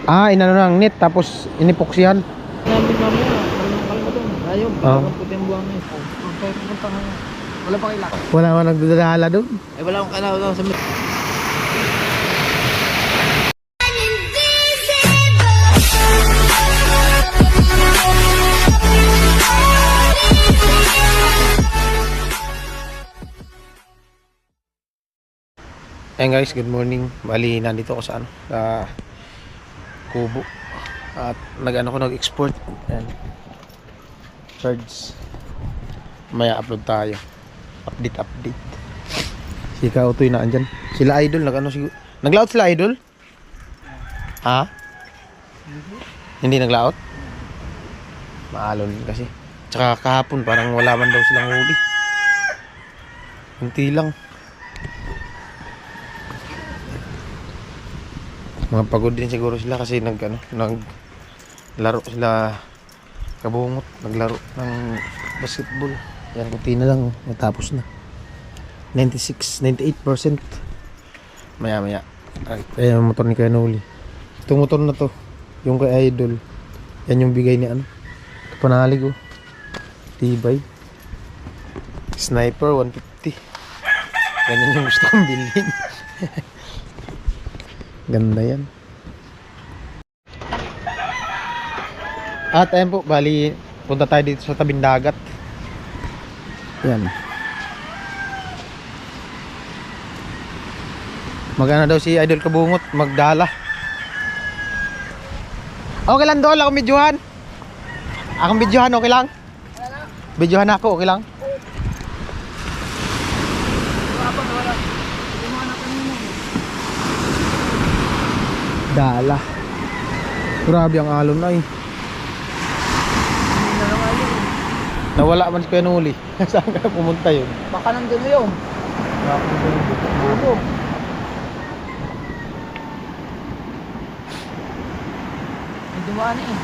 Ah, inano ng net tapos inipoksihan. Namin mamaya, kalma doon. Ayaw, parang puti ang buwang ngayon. Kaya pupunta nga. Wala pa kailangan. Wala man nagdadala doon. Ay, wala akong kailangan doon sa Ayan guys, good morning. Bali, nandito ako sa sa Kubo. At nag-export. Ayan. Charge. Maya upload tayo. Update. Si Kautoy na andyan. Sila Idol, siguro. Naglaot sila Idol? Ha? Hindi naglaot? Maalon kasi. Tsaka kahapon parang wala man daw silang huli. Kunti lang. Mga pagod din siguro sila kasi naglaro sila kabungot, naglaro ng basketball. Yan, kunti na lang, natapos na. 98%. Maya. Ay, yung motor ni Kanuli. Itong motor na to, yung kay Idol. Yan yung bigay ni Ito panalig oh. Tibay. Sniper 150. Ganyan yung gusto kong bilhin. Ganda yan. At ayun po, bali punta tayo dito sa tabing dagat. Yan. Magana daw si Idol Kabungot, magdala. Okay lang doon, akong videohan. Okay lang? Videohan ako, okay lang? Dala. Grabe ang alon na eh. Nawala man si Kanuli. Saan ka pumunta yun? baka nandun na yun. May dumaan eh.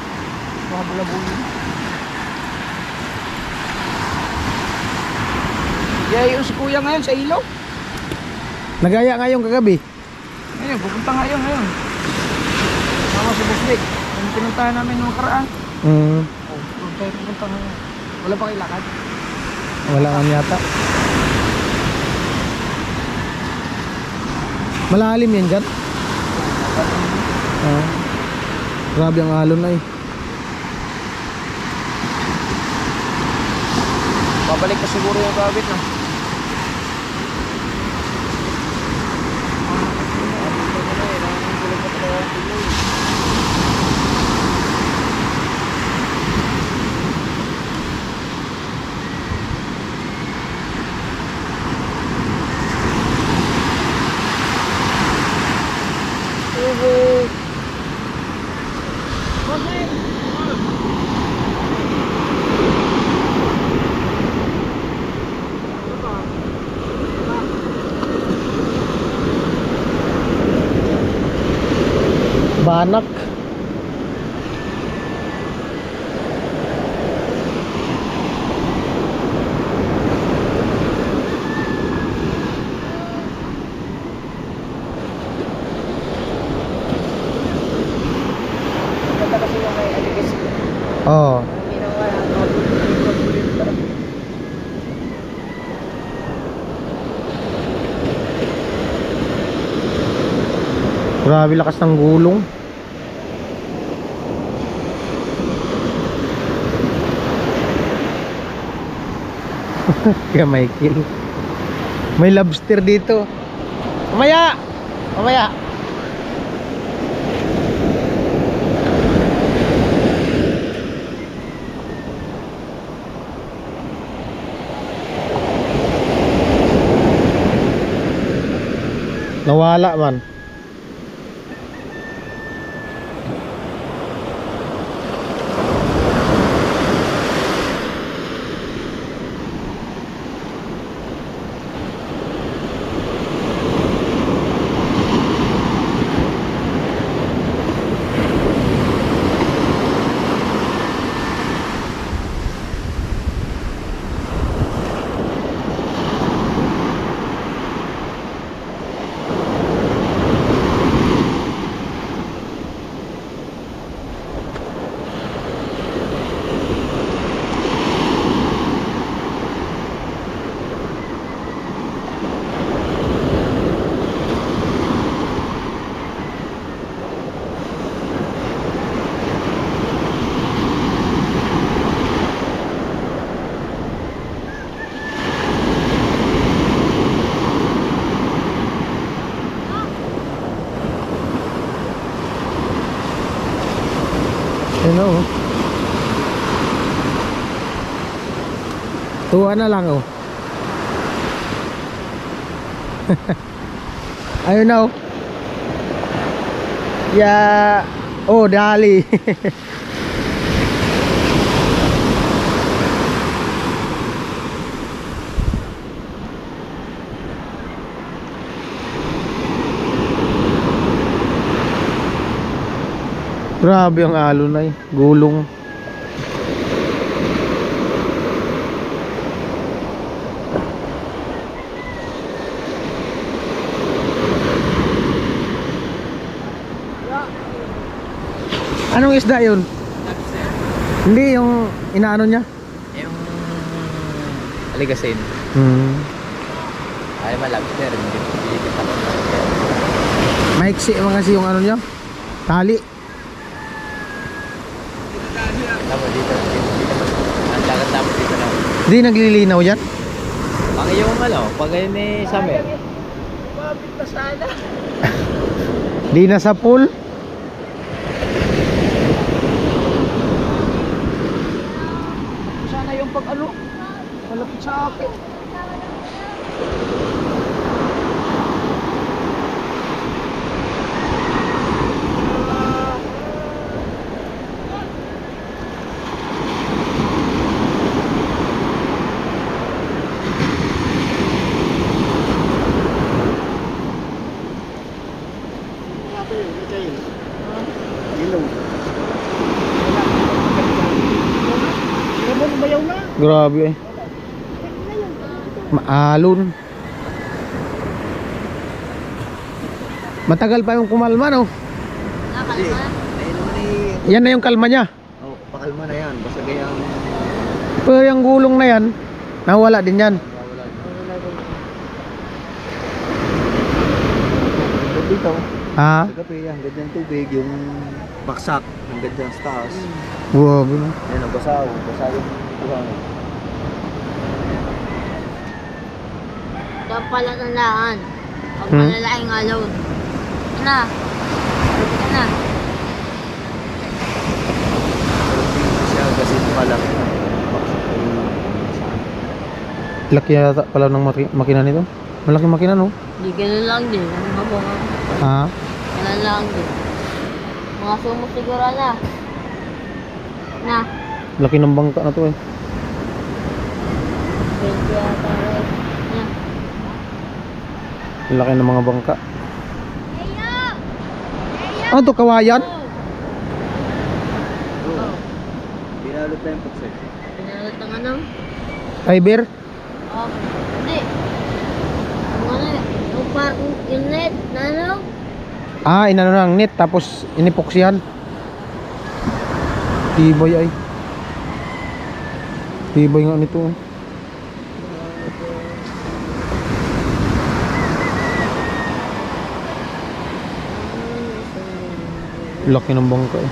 Mga bulabulin. Yung si kuya ngayon sa ilaw. Nagaya ngayong kagabi. Ngayon, pupunta ngayon. Sama si Busbig. Yung pinuntahan namin nung karaan. Kaya pupunta ngayon. Wala pa kailangan. Wala man yata. Malalim yan dyan. Grabe ang alon na eh. Babalik pa siguro yung kabit na. Banak. Oh. Grabe lakas ng gulong. Kaya Michael. May lobster dito. Mamaya. Nawala man. Ayun na oh. Tuwa na lang oh. Ayun na oh. Ya, oh dali. Grabe ang alon ay, gulong. Anong isda yun? Hindi, yung inaano niya. Yung aligasin. Ay, malabster. Hindi kita ko. Maiksi naman kasi yung ano niya. Tali. Tama dito. Ang dagat dapat dito na. Hindi naglilinaw yan. Pag yung pag yun ni Summer. Mabit na sana. Di na sa pool. Sana yung pag malapit sa akin. Grabe eh. Maalon. Matagal pa yung kumalma no? Yan na yung kalma niya. Oh, pakalma na yan. Basta gayang Pero yung gulong na yan, nawala din yan. dito. Ha? Sa gabi, hanggang dyan tubig, yung baksak, hanggang dyan sa taas. Grabe no? Yan, basaw yung buhang. Dapat pala tandaan. Pag malalaking alaw. Na. Na. Siya kasi pala. Laki yata pala ng makina nito. Malaking makina no? Hindi ganun lang din. Ano ba po nga? Ha? Ganun lang din. Mga sumo siguro na. Na. Laki ng bangka na to eh. 20 yata. Na. Laki ng mga bangka. Ano to, kawayan? Binalot na yung pagsay. Pinalot ng ano? Fiber? Oh, hindi. Yung ano, yung parang yung net na ano? Ah, inano ng net tapos inipoksihan. Tibay ay. Tibay nga nito. Laki ng bangka eh.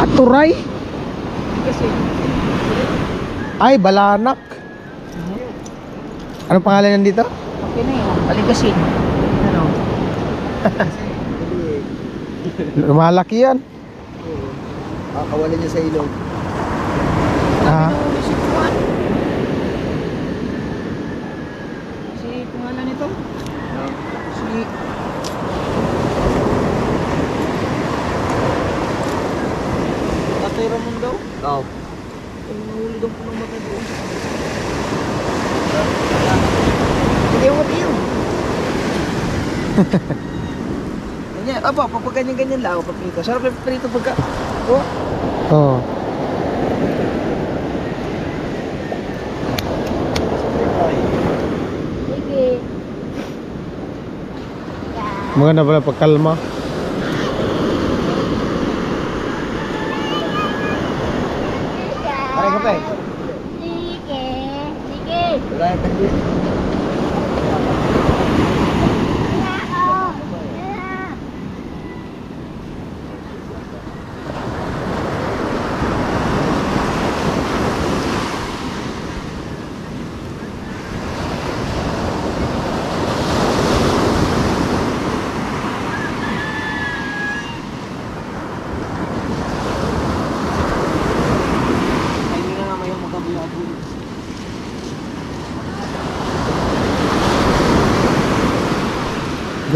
Aturay? Ay, balanak. Anong pangalan nandito? Okay na yun. Aligasin. Ano? Lumalaki yan. Kawalan niya sa ilog. Ah, Si pangalan nito? Si... Tatay Ramon daw? Oo. Nahuli daw po ng mata doon. Hindi mo yun. Ganyan, pag ganyan-ganyan lang ako paprito. Sarap yung paprito pagka... Oh. oh. Sige. Maganda pala pagkalma. Pare ka pa eh. Sige. Sige. Wala yung tagli.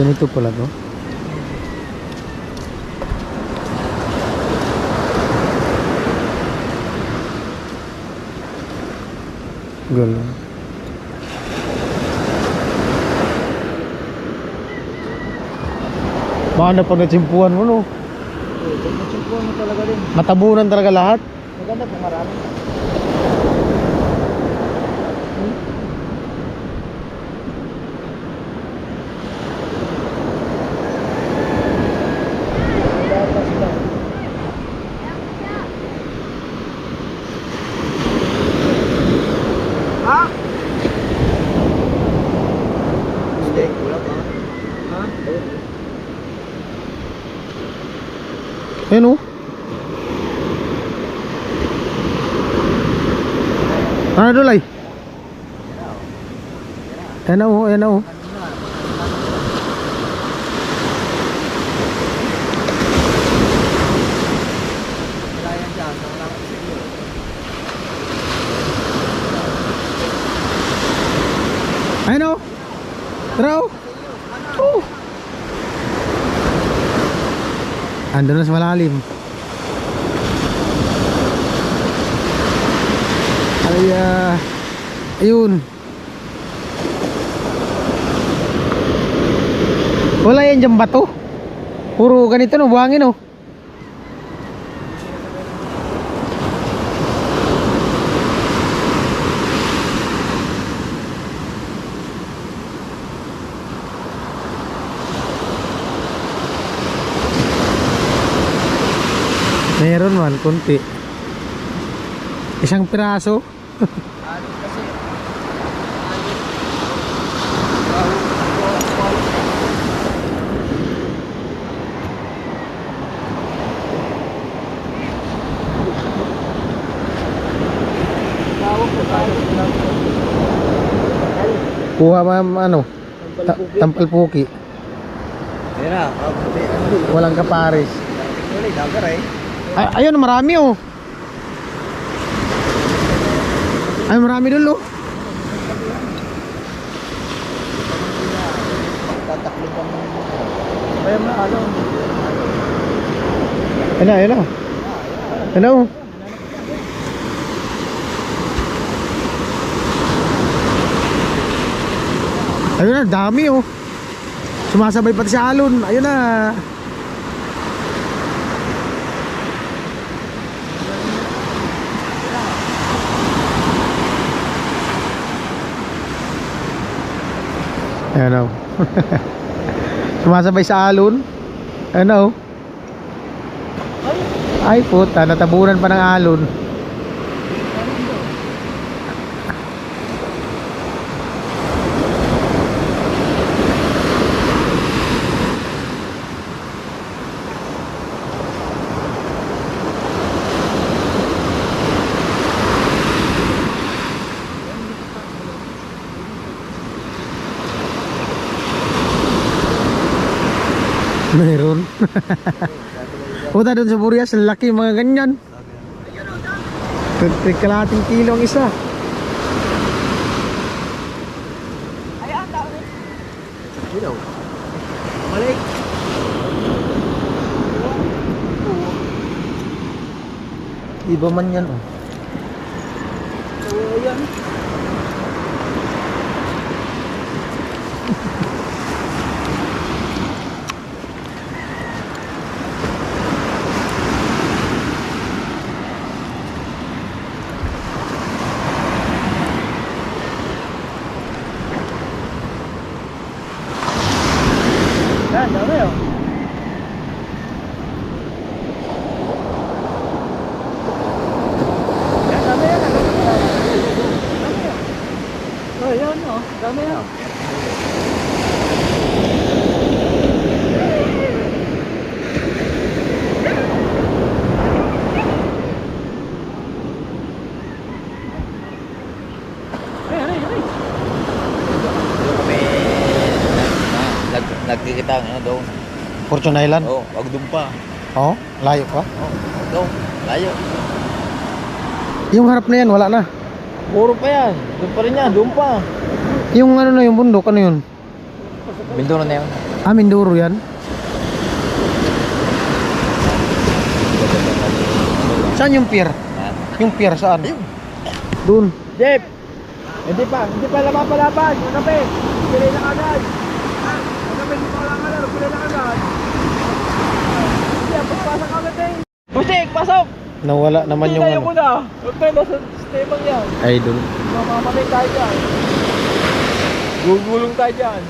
Ganito pala to. Galing. Baka na pag natsimpuan mo no. Matsimpuan mo talaga din. Matabunan talaga lahat. Maganda kung marami. Ha? Steak, wala pa. Ha? Ayun oh. Ano dulay? Ayan na oh, ayan na oh. Ayan oh. Tara oh. Oh. Ando na sa malalim. Ay, ayun. Wala yan dyan bato. Puro ganito no, buhangin no. Meron man, konti. Isang piraso. Alit kasi. Kuha ma'am ano, tampal puki. Ayan na, Walang kapares. wala, dagar eh. Ay, ayun, marami oh. Ay, marami doon oh. Tataklo pa mo. Kaya na, alam. Ayun na, ayun na. Ayun na oh. Ayun na, dami oh. Sumasabay pati sa alon. Ayun na. Ayun oh. Sumasabay sa alon. Ayun oh. Ay puta, natabunan pa ng alon. Meron. Puta doon sa Burias, laki mga ganyan. Kalahating kilo ang isa. Ayan, tao rin. Ilaw. Malik. Iba man yan oh. Oo, yan. Yan, dami oh. Yan, dami yan. Dami yan. Oh, yan oh. Dami yan. Nagkikita nga doon. Fortune Island? Oh, wag doon pa. Oo, layo pa. Oh, doon. Layo. Yung harap na yan, wala na. Puro pa yan. Doon pa rin yan. Doon pa. Yung ano na yung bundok, ano yun? Binduro na yun. Ah, Mindoro yan? Saan yung pier? Yung pier saan? Doon. Jeep! Hindi pa lapap-lapad. Kagabi. Pilay na agad. Kagabi, hindi pa lang agad. Pilay na agad. Hindi, pagpasok agad eh. Busik, pasok! Nawala naman yung Hindi, ano. muna. Huwag tayo nasa sistemang yan. Idol. Mamamatay tayo dyan. Gugulong tayo dyan.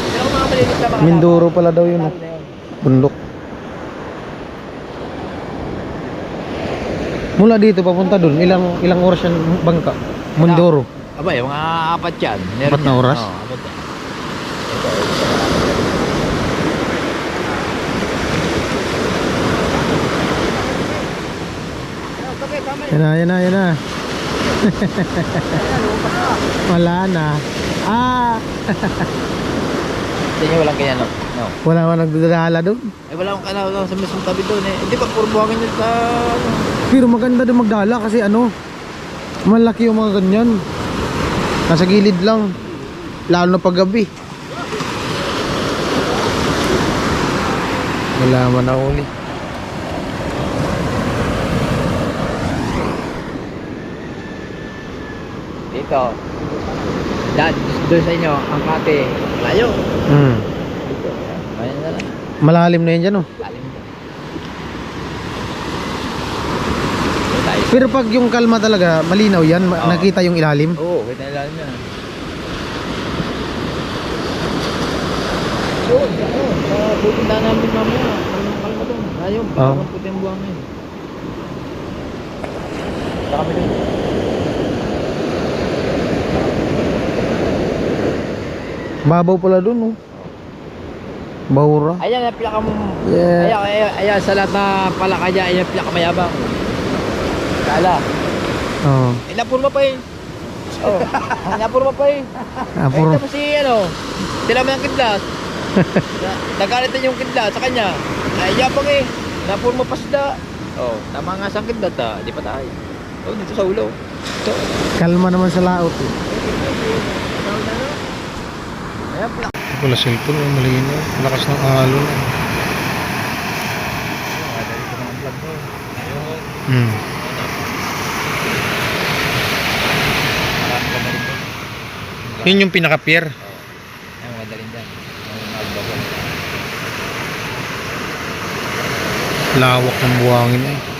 Hindi ako mga malinis na mga Mindoro pala daw yun. Oh. Bundok. Mula dito papunta doon, ilang oras yan bangka? Mindoro. Aba, yung mga apat yan. Apat na oras? Oo, apat yan. Yan na. Wala na. Ah! Hindi nyo walang kanya, no? No. Wala man nagdadala doon. Eh, wala akong kanaw sa mismong tabi doon eh. Hindi pa puro buhangin yun sa... ano. Pero maganda doon magdala kasi ano, malaki yung mga ganyan. Nasa gilid lang. Lalo na pag gabi. Wala man na uli. Dito. Doon sa inyo, ang kate. Layo. Dito. Ayan na lang. Malalim na yan dyan oh. Lalim dyan. Dito tayo. Pero pag yung kalma talaga, malinaw yan, Oo. nakita yung ilalim. Oo, kita na lalim yan. Yun, ano, pupunta namin mamaya. Kalma doon. Ayun, parang puti ang buhangin. Saka kami doon. Babaw pala doon oh. Baura. Ayan, ang pinaka Yeah. ayan, sa lahat na palakaya, ayan, ang pinakamayabang. Kala. Oh. Napurma pa eh. Oh, napurma pa eh. Apuro. Ay, tapos si, ano, sila man ang kidlat. Nagalitan yung kidlat sa kanya. Ay, yapang eh. Napurma pa sila. Oh, tama nga sa kidlat di pa tayo. Oh, dito sa ulo. So, Kalma naman sa laot eh. ayan, plak. Wala cellphone, malinaw. Malakas ng alon. Yun yung pinaka-pier. Ayan, madaling dyan. Lawak ng buhangin eh.